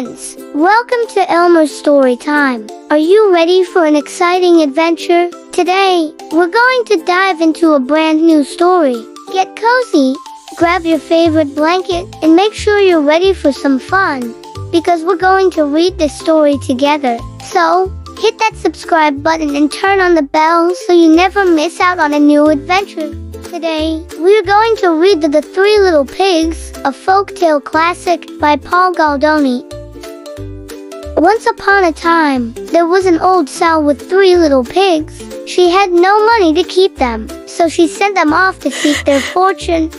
friends, welcome to Elmer's story time. Are you ready for an exciting adventure? Today, we're going to dive into a brand new story. Get cozy, grab your favorite blanket, and make sure you're ready for some fun, because we're going to read this story together. So, hit that subscribe button and turn on the bell so you never miss out on a new adventure. Today, we're going to read The Three Little Pigs, a folktale classic by Paul Galdone. Once upon a time, there was an old sow with 3 little pigs. She had no money to keep them, so she sent them off to seek their fortune.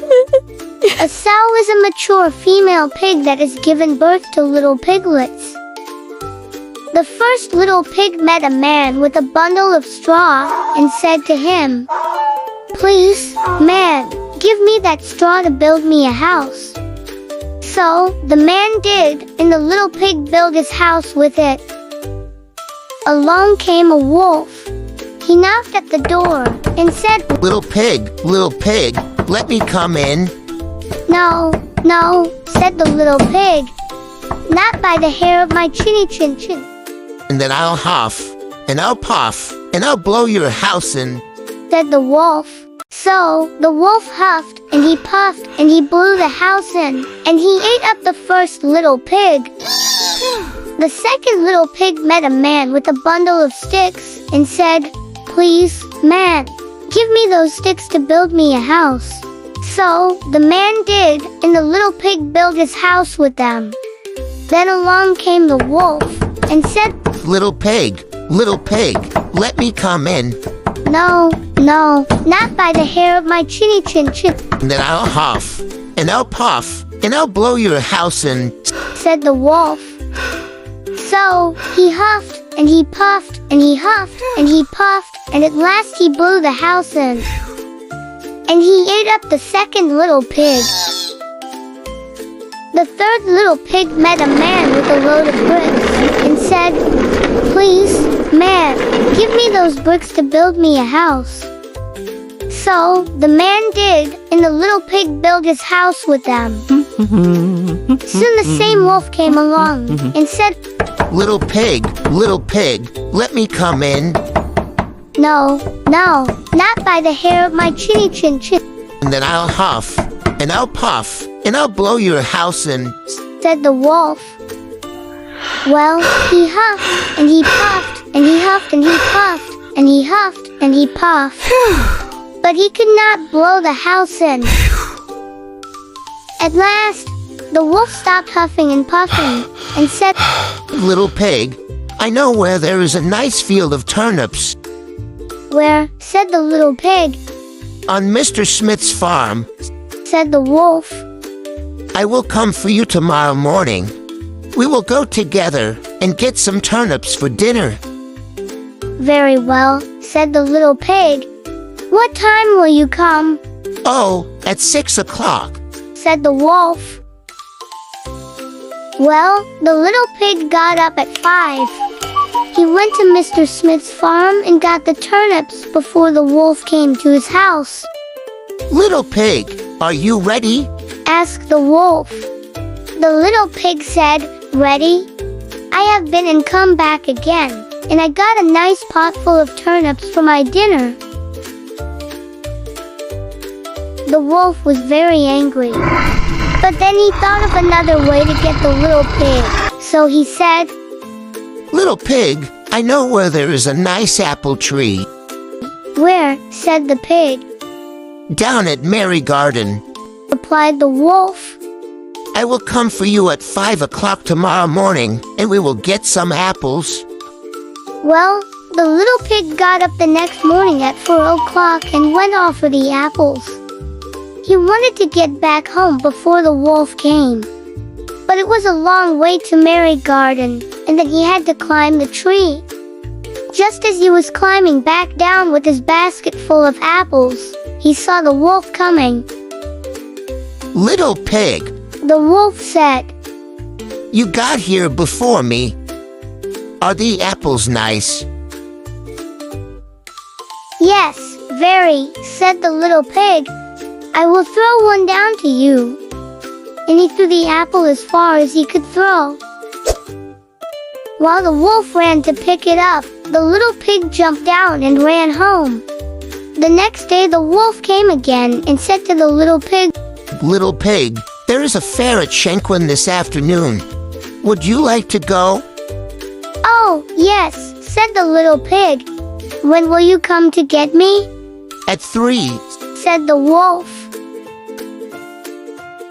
A sow is a mature female pig that has given birth to little piglets. The first little pig met a man with a bundle of straw and said to him, "Please, man, give me that straw to build me a house." So, the man did, and the little pig built his house with it. Along came a wolf. He knocked at the door and said, little pig, let me come in." No, said the little pig, "not by the hair of my chinny chin chin." "And then I'll huff, and I'll puff, and I'll blow your house in," said the wolf. So, the wolf huffed, and he puffed, and he blew the house in, and he ate up the first little pig. The second little pig met a man with a bundle of sticks, and said, "Please, man, give me those sticks to build me a house." So, the man did, and the little pig built his house with them. Then along came the wolf, and said, little pig, let me come in." No, not by the hair of my chinny chin chin." "And then I'll huff, and I'll puff, and I'll blow your house in," said the wolf. So, he huffed, and he puffed, and he huffed, and he puffed, and at last he blew the house in. And he ate up the second little pig. The third little pig met a man with a load of bricks, and said, "Please, man, give me those bricks to build me a house." So, the man did, and the little pig built his house with them. Soon the same wolf came along, and said, little pig, let me come in." No, not by the hair of my chinny chin chin." "And then I'll huff, and I'll puff, and I'll blow your house in," said the wolf. Well, he huffed, and he puffed, and he huffed, and he puffed, and he huffed, and he puffed. But he could not blow the house in. At last, the wolf stopped huffing and puffing, and said, "Little pig, I know where there is a nice field of turnips." "Where?" said the little pig. "On Mr. Smith's farm," said the wolf. "I will come for you tomorrow morning. We will go together and get some turnips for dinner." "Very well," said the little pig. "What time will you come?" "Oh, at 6 o'clock," said the wolf. Well, the little pig got up at 5. He went to Mr. Smith's farm and got the turnips before the wolf came to his house. "Little pig, are you ready?" asked the wolf. The little pig said, "Ready? I have been and come back again, and I got a nice pot full of turnips for my dinner." The wolf was very angry, but then he thought of another way to get the little pig, so he said, "Little pig, I know where there is a nice apple tree." "Where?" said the pig. "Down at Mary Garden," replied the wolf. "I will come for you at 5 o'clock tomorrow morning, and we will get some apples." Well, the little pig got up the next morning at 4 o'clock and went off for the apples. He wanted to get back home before the wolf came, but it was a long way to Mary Garden, and then he had to climb the tree. Just as he was climbing back down with his basket full of apples, he saw the wolf coming. "Little pig," the wolf said, "you got here before me. Are the apples nice?" "Yes, very," said the little pig. "I will throw one down to you." And he threw the apple as far as he could throw. While the wolf ran to pick it up, the little pig jumped down and ran home. The next day the wolf came again and said to the little pig, Little pig, there is a fair at Shanklin this afternoon. Would you like to go? Oh, yes, said the little pig. When will you come to get me? At 3. Said the wolf.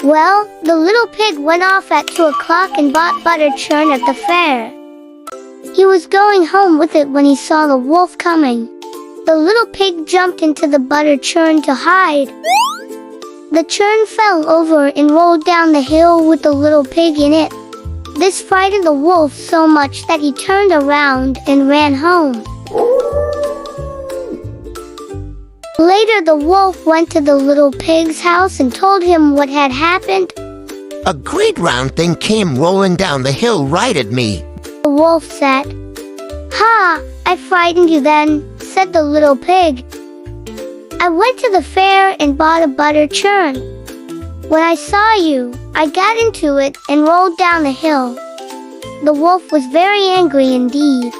Well, the little pig went off at 2 o'clock and bought butter churn at the fair. He was going home with it when he saw the wolf coming. The little pig jumped into the butter churn to hide. The churn fell over and rolled down the hill with the little pig in it. This frightened the wolf so much that he turned around and ran home. Later the wolf went to the little pig's house and told him what had happened. A great round thing came rolling down the hill right at me. The wolf said. Ha! I frightened you then, said the little pig. I went to the fair and bought a butter churn. When I saw you, I got into it and rolled down the hill. The wolf was very angry indeed.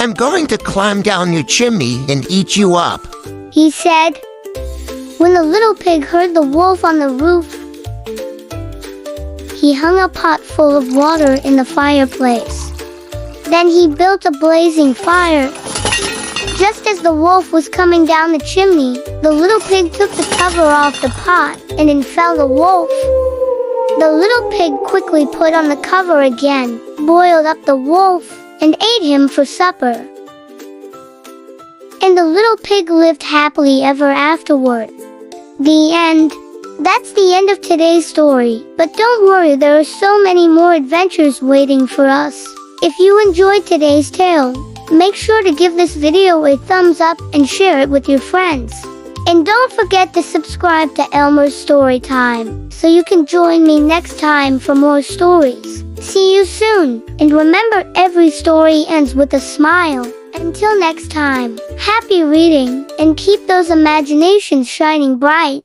I'm going to climb down your chimney and eat you up, he said. When the little pig heard the wolf on the roof, he hung a pot full of water in the fireplace. Then he built a blazing fire. Just as the wolf was coming down the chimney, the little pig took the cover off the pot, and in fell the wolf. The little pig quickly put on the cover again, boiled up the wolf, and ate him for supper. And the little pig lived happily ever afterward. The end. That's the end of today's story, but don't worry, there are so many more adventures waiting for us. If you enjoyed today's tale, make sure to give this video a thumbs up and share it with your friends. And don't forget to subscribe to Elmer's Story Time, so you can join me next time for more stories. See you soon, and remember, every story ends with a smile. Until next time, happy reading, and keep those imaginations shining bright.